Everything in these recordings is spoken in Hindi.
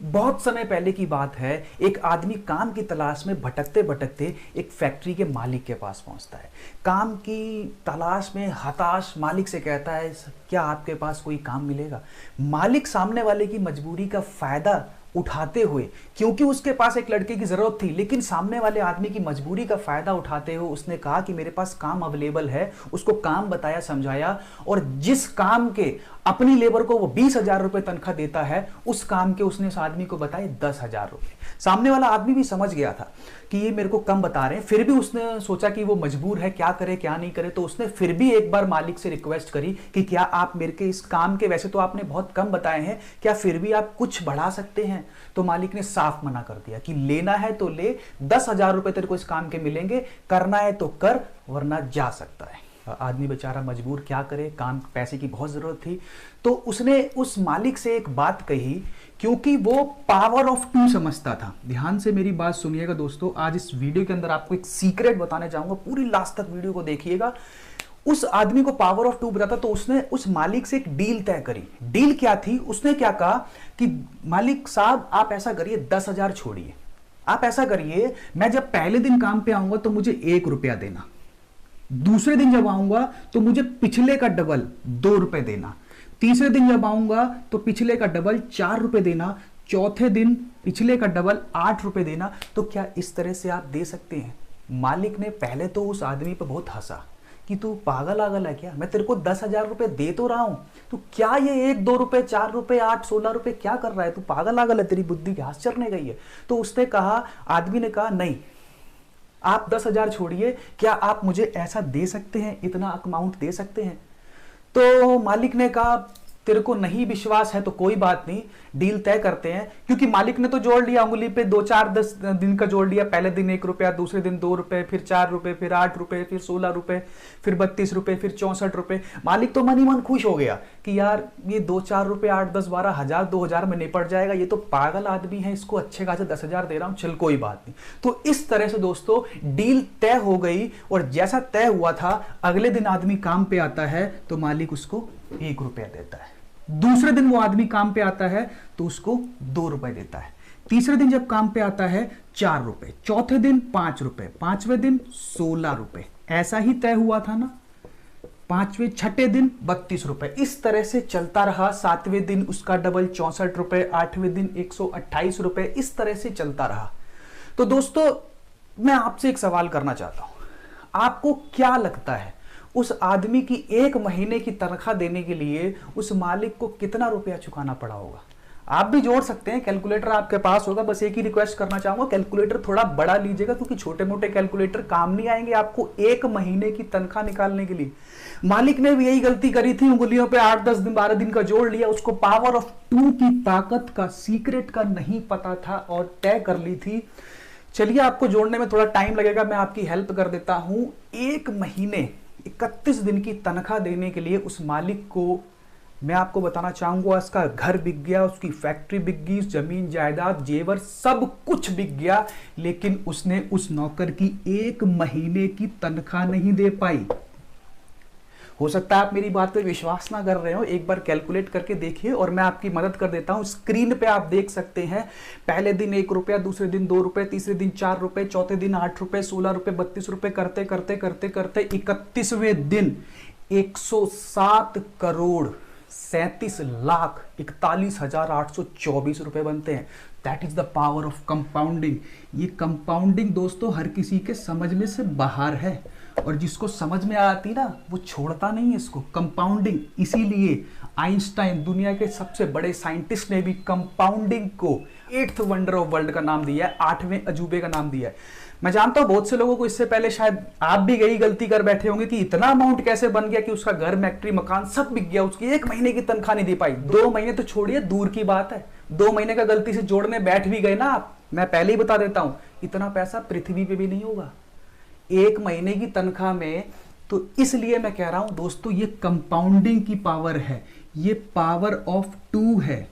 बहुत समय पहले की बात है। एक आदमी काम की तलाश में भटकते भटकते एक फैक्ट्री के मालिक के पास पहुंचता है। काम की तलाश में हताश मालिक से कहता है, क्या आपके पास कोई काम मिलेगा? मालिक सामने वाले की मजबूरी का फायदा उठाते हुए, क्योंकि उसके पास एक लड़के की जरूरत थी, लेकिन सामने वाले आदमी की मजबूरी का फायदा उठाते हुए उसने कहा कि मेरे पास काम अवेलेबल है। उसको काम बताया, समझाया, और जिस काम के अपनी लेबर को वो 20,000 रुपए तनख्वाह देता है, उस काम के उसने उस आदमी को बताए 10,000 रुपए। सामने वाला आदमी भी समझ गया था कि ये मेरे को कम बता रहे हैं, फिर भी उसने सोचा कि वो मजबूर है, क्या करे क्या नहीं करे। तो उसने फिर भी एक बार मालिक से रिक्वेस्ट करी कि क्या आप मेरे के इस काम के, वैसे तो आपने बहुत कम बताए हैं, क्या फिर भी आप कुछ बढ़ा सकते हैं? तो मालिक ने साफ मना कर दिया कि लेना है तो ले, 10,000 रुपए तेरे को इस काम के मिलेंगे, करना है तो कर, वरना जा सकता है। आदमी बेचारा मजबूर, क्या करे, काम पैसे की बहुत जरूरत थी। तो उसने उस मालिक से एक बात कही, क्योंकि वो पावर ऑफ टू समझता था। ध्यान से मेरी बात सुनिएगा दोस्तों, आज इस वीडियो के अंदर आपको एक सीक्रेट बताने चाहूंगा, पूरी लास्ट तक वीडियो को देखिएगा। उस आदमी को पावर ऑफ टू बताता, तो उसने उस मालिक से एक डील तय करी। डील क्या थी? उसने क्या कहा कि मालिक साहब आप ऐसा करिए, 10,000 छोड़िए, आप ऐसा करिए, मैं जब पहले दिन काम पे आऊंगा तो मुझे 1 रुपया देना, दूसरे दिन जब आऊंगा तो मुझे पिछले का डबल 2 रुपए देना, तीसरे दिन जब आऊंगा तो पिछले का डबल 4 रुपए देना, चौथे दिन पिछले का डबल 8 रुपए देना। तो क्या इस तरह से आप दे सकते हैं? मालिक ने पहले तो उस आदमी पर बहुत हंसा कि तू पागल आगल है क्या, मैं तेरे को 10,000 रुपए दे तो रहा हूं, तो क्या ये 1, 2 रुपए, 4 रुपए, 8, 16 रुपए क्या कर रहा है? तू पागल आगल है, तेरी बुद्धि घास चरने गई है। तो उसने कहा, आदमी ने कहा, नहीं आप 10,000 छोड़िए, क्या आप मुझे ऐसा दे सकते हैं, इतना अमाउंट दे सकते हैं? तो मालिक ने कहा, तेरे को नहीं विश्वास है तो कोई बात नहीं, डील तय करते हैं। क्योंकि मालिक ने तो जोड़ लिया उंगली पे, 2, 4, 10 दिन का जोड़ लिया। पहले दिन 1 रुपया, दूसरे दिन 2 रुपए, फिर 4 रुपए, फिर 8 रुपए, फिर 16 रुपए, फिर 32 रुपए, फिर 64 रुपए। मालिक तो मन ही मन खुश हो गया कि यार ये 2, 4 रुपए, 8, 10, 12 हजार, 2,000 में निपट जाएगा, ये तो पागल आदमी है, इसको अच्छे खासे 10,000 दे रहा हूं, चल कोई बात नहीं। तो इस तरह से दोस्तों डील तय हो गई, और जैसा तय हुआ था, अगले दिन आदमी काम पे आता है तो मालिक उसको 1 रुपया देता है। दूसरे दिन वो आदमी काम पे आता है तो उसको 2 रुपए देता है। तीसरे दिन जब काम पे आता है 4 रुपए, चौथे दिन 5 रुपए, पांचवें दिन 16 रुपए। ऐसा ही तय हुआ था ना? पांचवें छठे दिन 32 रुपए। इस तरह से चलता रहा। सातवें दिन उसका डबल 64 रुपए, आठवें दिन 128 रुपए, इस तरह से चलता रहा। तो दोस्तों मैं आपसे एक सवाल करना चाहता हूं, आपको क्या लगता है उस आदमी की 1 महीने की तनख्वाह देने के लिए उस मालिक को कितना रुपया चुकाना पड़ा होगा? आप भी जोड़ सकते हैं, कैलकुलेटर आपके पास होगा। बस एक ही रिक्वेस्ट करना चाहूंगा, कैलकुलेटर थोड़ा बड़ा लीजिएगा, क्योंकि छोटे मोटे कैलकुलेटर काम नहीं आएंगे आपको 1 महीने की तनख्वाह निकालने के लिए। मालिक ने भी यही गलती करी थी, उंगलियों पे 8, 10 दिन, 12 दिन का जोड़ लिया। उसको पावर ऑफ टू की ताकत का, सीक्रेट का नहीं पता था और तय कर ली थी। चलिए, आपको जोड़ने में थोड़ा टाइम लगेगा, मैं आपकी हेल्प कर देता हूं। 1 महीने 31 दिन की तनख्वाह देने के लिए उस मालिक को, मैं आपको बताना चाहूंगा, उसका घर बिक गया, उसकी फैक्ट्री बिक गई, जमीन जायदाद जेवर सब कुछ बिक गया, लेकिन उसने उस नौकर की 1 महीने की तनख्वाह नहीं दे पाई। हो सकता है आप मेरी बात पे विश्वास ना कर रहे हो, एक बार कैलकुलेट करके देखिए और मैं आपकी मदद कर देता हूं। स्क्रीन पे आप देख सकते हैं, पहले दिन 1 रुपया, दूसरे दिन 2 रुपए, तीसरे दिन 4 रुपए, चौथे दिन 8 रुपए, 16 रुपए, 32 रुपए, करते करते करते करते 31वें दिन 107 करोड़ 37,41,824 रुपए बनते हैं। That is the power of compounding. ये कंपाउंडिंग दोस्तों हर किसी के समझ में से बाहर है, और जिसको समझ में आती ना वो छोड़ता नहीं है इसको, कंपाउंडिंग। इसीलिए आइंस्टाइन, दुनिया के सबसे बड़े साइंटिस्ट, ने भी कंपाउंडिंग को 8th वंडर ऑफ वर्ल्ड का नाम दिया है, 8वें अजूबे का नाम दिया है। मैं जानता हूं बहुत से लोगों को इससे पहले शायद आप भी यही गलती कर बैठे होंगे कि इतना अमाउंट कैसे बन गया कि उसका घर, फैक्ट्री, मकान सब बिक गया, उसकी 1 महीने की तनख्वाह नहीं दे पाई। 2 महीने तो छोड़िए, दूर की बात है, 2 महीने का गलती से जोड़ने बैठ भी गए ना आप, मैं पहले ही बता देता हूं, इतना पैसा पृथ्वी पे भी नहीं होगा 1 महीने की तनख्वाह में। तो इसलिए मैं कह रहा हूं दोस्तों, ये कंपाउंडिंग की पावर है, ये पावर ऑफ टू है,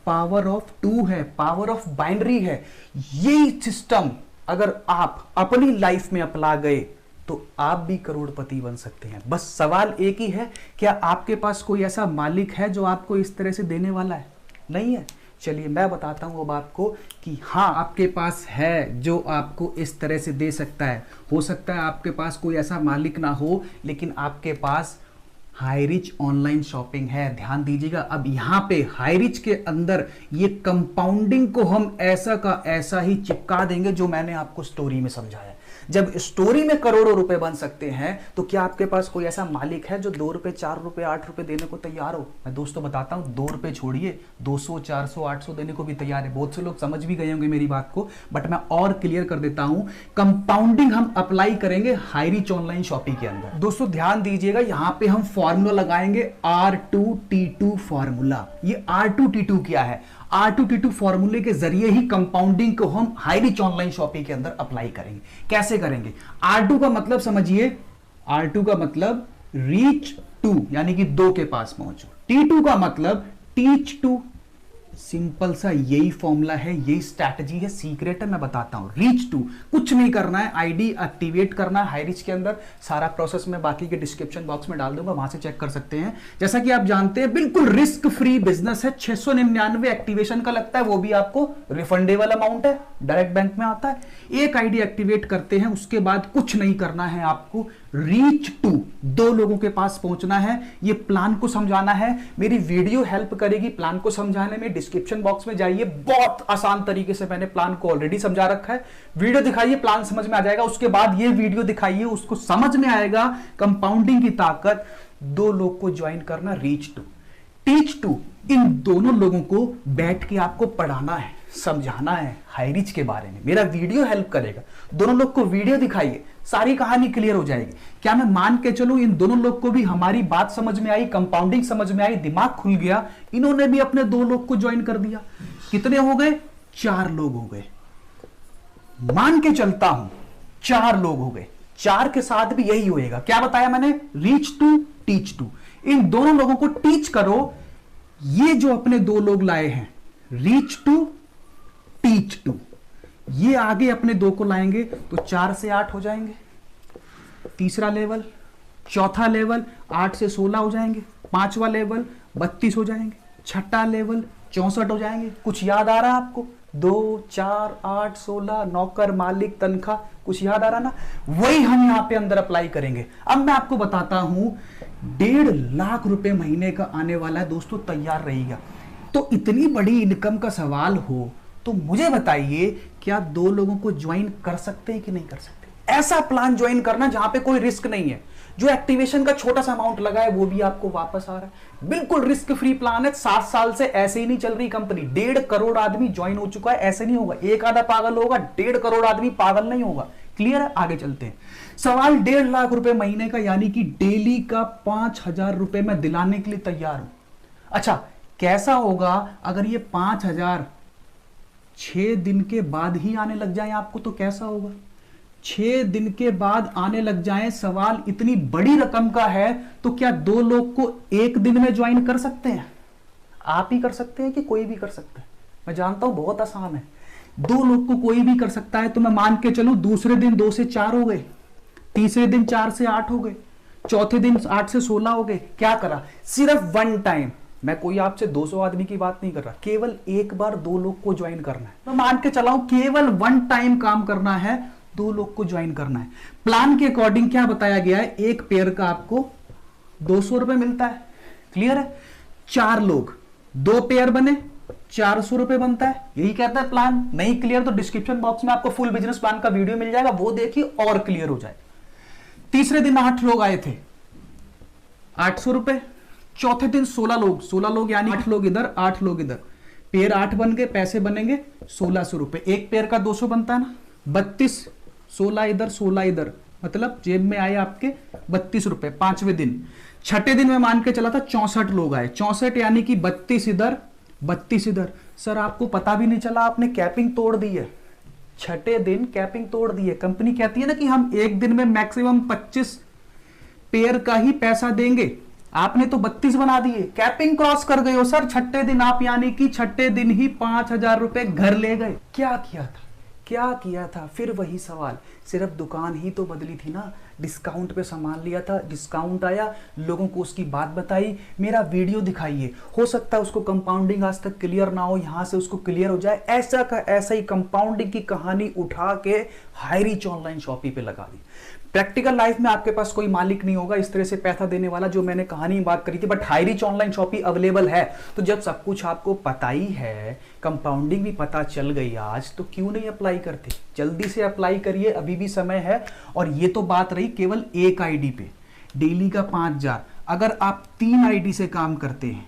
पावर ऑफ टू है, पावर ऑफ बाइनरी है। यही सिस्टम अगर आप अपनी लाइफ में अपना गए तो आप भी करोड़पति बन सकते हैं। बस सवाल एक ही है, क्या आपके पास कोई ऐसा मालिक है जो आपको इस तरह से देने वाला है? नहीं है। चलिए मैं बताता हूँ अब आपको कि हाँ आपके पास है जो आपको इस तरह से दे सकता है। हो सकता है आपके पास कोई ऐसा मालिक ना हो, लेकिन आपके पास हाईरिच ऑनलाइन शॉपिंग है। ध्यान दीजिएगा, अब यहाँ पे हाईरिच के अंदर ये कंपाउंडिंग को हम ऐसा का ऐसा ही चिपका देंगे जो मैंने आपको स्टोरी में समझाया। जब स्टोरी में करोड़ों रुपए बन सकते हैं तो क्या आपके पास कोई ऐसा मालिक है जो 2 रुपए 4 रुपए 8 रुपए देने को तैयार हो? मैं दोस्तों बताता हूं, 2 रुपए छोड़िए 200 400 800 देने को भी तैयार है। बहुत से लोग समझ भी गए होंगे मेरी बात को, बट मैं और क्लियर कर देता हूं। कंपाउंडिंग हम अप्लाई करेंगे हाईरिच ऑनलाइन शॉपिंग के अंदर। दोस्तों ध्यान दीजिएगा, यहां पे हम फॉर्मूला लगाएंगे R2T2 फॉर्मूला। ये R2T2 क्या है? R2T2 फॉर्मूले के जरिए ही कंपाउंडिंग को हम हाईरिच ऑनलाइन शॉपिंग के अंदर अप्लाई करेंगे। कैसे करेंगे? R2 का मतलब समझिए, R2 का मतलब रीच टू यानी कि 2 के पास पहुंचो। T2 का मतलब टीच टू। सिंपल सा यही फॉर्मूला है, यही स्ट्रैटेजी है, सीक्रेट है, मैं बताता हूं। रीच टू, कुछ नहीं करना है, आईडी एक्टिवेट करना है हाईरिच के अंदर। सारा प्रोसेस मैं बाकी के डिस्क्रिप्शन बॉक्स में डाल दूंगा, वहां से चेक कर सकते हैं। जैसा कि आप जानते हैं बिल्कुल रिस्क फ्री बिजनेस है। 699 एक्टिवेशन का लगता है, वो भी आपको रिफंडेबल अमाउंट है, डायरेक्ट बैंक में आता है। एक आईडी एक्टिवेट करते हैं, उसके बाद कुछ नहीं करना है आपको, रीच टू 2 लोगों के पास पहुंचना है। ये प्लान को समझाना है, मेरी वीडियो हेल्प करेगी प्लान को समझाने में। डिस्क्रिप्शन बॉक्स में जाइए, बहुत आसान तरीके से मैंने प्लान को ऑलरेडी समझा रखा है। वीडियो दिखाइए, प्लान समझ में आ जाएगा। उसके बाद ये वीडियो दिखाइए, उसको समझ में आएगा कंपाउंडिंग की ताकत। 2 लोग को ज्वाइन करना, रीच टू टीच टू, इन दोनों लोगों को बैठ के आपको पढ़ाना है, समझाना है हाईरिच के बारे में। मेरा वीडियो हेल्प करेगा। दोनों लोग को वीडियो दिखाइए, सारी कहानी क्लियर हो जाएगी। क्या मैं मान के चलूं इन दोनों लोग को भी हमारी बात समझ में आई, कंपाउंडिंग समझ में आई, दिमाग खुल गया, इन्होंने भी अपने 2 लोग को ज्वाइन कर दिया। कितने हो गए? 4 लोग हो गए। मान के चलता हूं 4 लोग हो गए। 4 के साथ भी यही होएगा। क्या बताया मैंने? Reach to teach to. इन दोनों लोगों को टीच करो। ये जो अपने 2 लोग लाए हैं, रीच टू टीच टू, ये आगे अपने 2 को लाएंगे तो 4 से 8 हो जाएंगे, तीसरा लेवल। चौथा लेवल 8 से 16 हो जाएंगे, पांचवा लेवल 32 हो जाएंगे, छठा लेवल 64 हो जाएंगे। कुछ याद आ रहा है आपको? 2 4 8 16, नौकर मालिक तनख्वाह, कुछ याद आ रहा ना? वही हम यहां पे अंदर अप्लाई करेंगे। अब मैं आपको बताता हूं, 1.5 लाख रुपए महीने का आने वाला है दोस्तों, तैयार रहिएगा। तो इतनी बड़ी इनकम का सवाल हो तो मुझे बताइए, क्या 2 लोगों को ज्वाइन कर सकते हैं कि नहीं कर सकते? ऐसा प्लान ज्वाइन करना जहां पे कोई रिस्क नहीं है, जो एक्टिवेशन का छोटा सा अमाउंट लगा है वो भी आपको वापस आ रहा है। बिल्कुल रिस्क फ्री प्लान है। 7 साल से ऐसे ही नहीं चल रही कंपनी। 1.5 करोड़ आदमी ज्वाइन हो चुका है। ऐसे नहीं होगा, एक आधा पागल होगा, 1.5 करोड़ आदमी पागल नहीं होगा। क्लियर है? आगे चलते हैं। सवाल 1.5 लाख रुपए महीने का, यानी कि डेली का 5,000 रुपए मैं दिलाने के लिए तैयार हूं। अच्छा, कैसा होगा अगर ये 5,000 6 दिन के बाद ही आने लग जाए आपको? तो कैसा होगा? 6 दिन के बाद आने लग जाए। सवाल इतनी बड़ी रकम का है तो क्या 2 लोग को एक दिन में ज्वाइन कर सकते हैं? आप ही कर सकते हैं कि कोई भी कर सकता है? मैं जानता हूं बहुत आसान है। 2 लोग को कोई भी कर सकता है। तो मैं मान के चलूं दूसरे दिन 2 से 4 हो गए, तीसरे दिन 4 से 8 हो गए, चौथे दिन 8 से 16 हो गए। क्या करा? सिर्फ 1 टाइम। मैं कोई आपसे 200 आदमी की बात नहीं कर रहा, केवल एक बार 2 लोग को ज्वाइन करना है। मैं मान के चलाऊं केवल 1 टाइम काम करना है, 2 लोग को ज्वाइन करना है। प्लान के अकॉर्डिंग क्या बताया गया है? एक पेयर का आपको 200 रुपए मिलता है। क्लियर है? 4 लोग, 2 पेयर बने, 400 रुपए बनता है। यही कहता है प्लान। नहीं क्लियर तो डिस्क्रिप्शन बॉक्स में आपको फुल बिजनेस प्लान का वीडियो मिल जाएगा, वो देखिए और क्लियर हो जाए। तीसरे दिन 8 लोग आए थे, 800 रुपए। चौथे दिन 16 लोग, 16 लोग यानी 8 लोग इधर 8 लोग इधर, पेयर 8 बन गए, पैसे बनेंगे 1600 रुपए। एक पेयर का 200 बनता है ना, 32, 16 इधर 16 इधर, मतलब जेब में आए आपके 32 रुपए। 5वें दिन, छठे दिन में मान के चला था 64 लोग आए, 64 यानी कि 32 इधर 32 इधर। सर आपको पता भी नहीं चला, आपने कैपिंग तोड़ दी है। छठे दिन कैपिंग तोड़ दी है। कंपनी कहती है ना कि हम एक दिन में मैक्सिमम 25 पेयर का ही पैसा देंगे, आपने तो 32 बना दिए, कैपिंग क्रॉस कर गए हो सर छठे दिन आप, यानी कि छठे दिन ही 5,000 रुपए घर ले गए। क्या किया था? क्या किया था? फिर वही सवाल, सिर्फ दुकान ही तो बदली थी ना, डिस्काउंट पे सामान लिया था, डिस्काउंट आया, लोगों को उसकी बात बताई, मेरा वीडियो दिखाइए, हो सकता है उसको कंपाउंडिंग आज तक क्लियर ना हो, यहाँ से उसको क्लियर हो जाए, ऐसा का ऐसा ही कंपाउंडिंग की कहानी उठा के हाईरिच ऑनलाइन शॉपिंग पे लगा दी। प्रैक्टिकल लाइफ में आपके पास कोई मालिक नहीं होगा इस तरह से पैसा देने वाला, जो मैंने कहानी में बात करी थी, but Highrich online shopping available है। तो जब सब कुछ आपको पता ही है, कंपाउंडिंग भी पता चल गई आज, तो क्यों नहीं अप्लाई करते? जल्दी से अप्लाई करिए, अभी भी समय है। और ये तो बात रही केवल एक आईडी पे, डेली का 5,000। अगर आप 3 आईडी से काम करते हैं,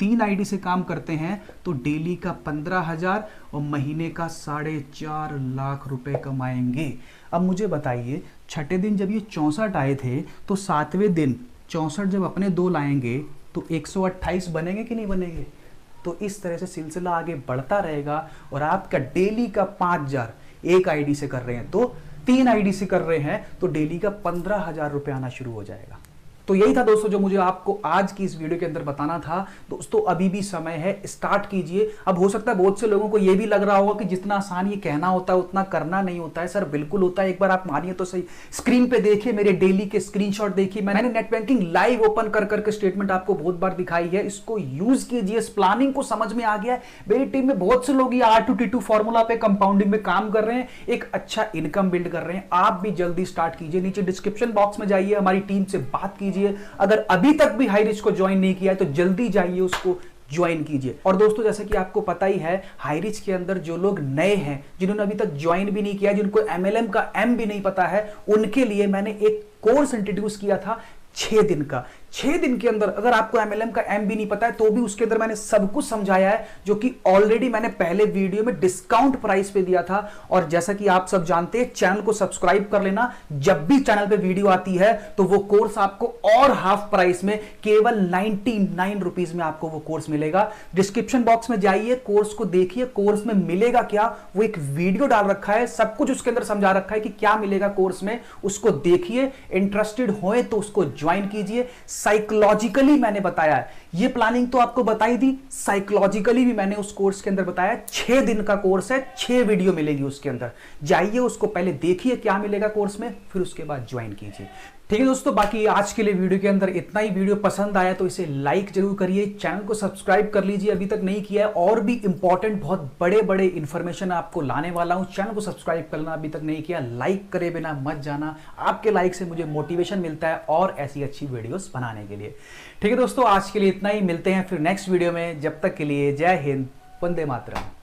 3 आईडी से काम करते हैं तो डेली का 15,000 और महीने का 4.5 लाख रुपए कमाएंगे। अब मुझे बताइए, छठे दिन जब ये 64 आए थे, तो 7वें दिन 64 जब अपने 2 लाएंगे तो 128 बनेंगे कि नहीं बनेंगे? तो इस तरह से सिलसिला आगे बढ़ता रहेगा और आपका डेली का 5,000 एक आईडी से कर रहे हैं तो 3 आईडी से कर रहे हैं तो डेली का 15,000 रुपये आना शुरू हो जाएगा। तो यही था दोस्तों जो मुझे आपको आज की इस वीडियो के अंदर बताना था। दोस्तों अभी भी समय है, स्टार्ट कीजिए। अब हो सकता है बहुत से लोगों को यह भी लग रहा होगा कि जितना आसान ये कहना होता है उतना करना नहीं होता है। सर बिल्कुल होता है, एक बार आप मानिए तो सही। स्क्रीन पे देखिए, मेरे डेली के स्क्रीनशॉट देखिए, मैंने नेट बैंकिंग लाइव ओपन कर करके स्टेटमेंट आपको बहुत बार दिखाई है। इसको यूज कीजिए, इस प्लानिंग को समझ में आ गया है। मेरी टीम में बहुत से लोग ये R2T2 फॉर्मूला पे कंपाउंडिंग में काम कर रहे हैं, एक अच्छा इनकम बिल्ड कर रहे हैं। आप भी जल्दी स्टार्ट कीजिए, नीचे डिस्क्रिप्शन बॉक्स में जाइए, हमारी टीम से बात कीजिए। अगर अभी तक भी हाईरिच को ज्वाइन नहीं किया है तो जल्दी जाइए, उसको ज्वाइन कीजिए। और दोस्तों जैसे कि आपको पता ही है, हाईरिच के अंदर जो लोग नए हैं, जिन्होंने अभी तक ज्वाइन भी नहीं किया, जिनको MLM का M भी नहीं पता है, उनके लिए मैंने एक कोर्स इंट्रोड्यूस किया था 6 दिन का। 6 दिन के अंदर अगर आपको MLM का M भी नहीं पता है तो भी उसके अंदर मैंने सब कुछ समझाया है, जो कि ऑलरेडी मैंने पहले वीडियो में डिस्काउंट प्राइस पे दिया था। और जैसा कि आप सब जानते हैं, चैनल को सब्सक्राइब कर लेना, जब भी चैनल पे वीडियो आती है तो वो कोर्स आपको और हाफ प्राइस में केवल 99 रुपीज में आपको वो कोर्स मिलेगा। डिस्क्रिप्शन बॉक्स में जाइए, कोर्स को देखिए, कोर्स में मिलेगा क्या, वो एक वीडियो डाल रखा है, सब कुछ उसके अंदर समझा रखा है कि क्या मिलेगा कोर्स में, उसको देखिए। इंटरेस्टेड होए तो उसको ज्वाइन कीजिए। साइकोलॉजिकली मैंने बताया है, ये प्लानिंग तो आपको बताई दी, साइकोलॉजिकली भी मैंने उस कोर्स के अंदर बताया। 6 दिन का कोर्स है, 6 वीडियो मिलेगी उसके अंदर। जाइए उसको पहले देखिए क्या मिलेगा कोर्स में, फिर उसके बाद ज्वाइन कीजिए। ठीक है दोस्तों, बाकी आज के लिए वीडियो के अंदर इतना ही। वीडियो पसंद आया तो इसे लाइक जरूर करिए, चैनल को सब्सक्राइब कर लीजिए अभी तक नहीं किया है। और भी इंपॉर्टेंट बहुत बड़े बड़े इंफॉर्मेशन आपको लाने वाला हूं, चैनल को सब्सक्राइब करना अभी तक नहीं किया, लाइक करे बिना मत जाना। आपके लाइक से मुझे मोटिवेशन मिलता है और ऐसी अच्छी वीडियोस बनाने के लिए। ठीक है दोस्तों, आज के लिए इतना ही, मिलते हैं फिर नेक्स्ट वीडियो में। जब तक के लिए जय हिंद, वंदे मातरम।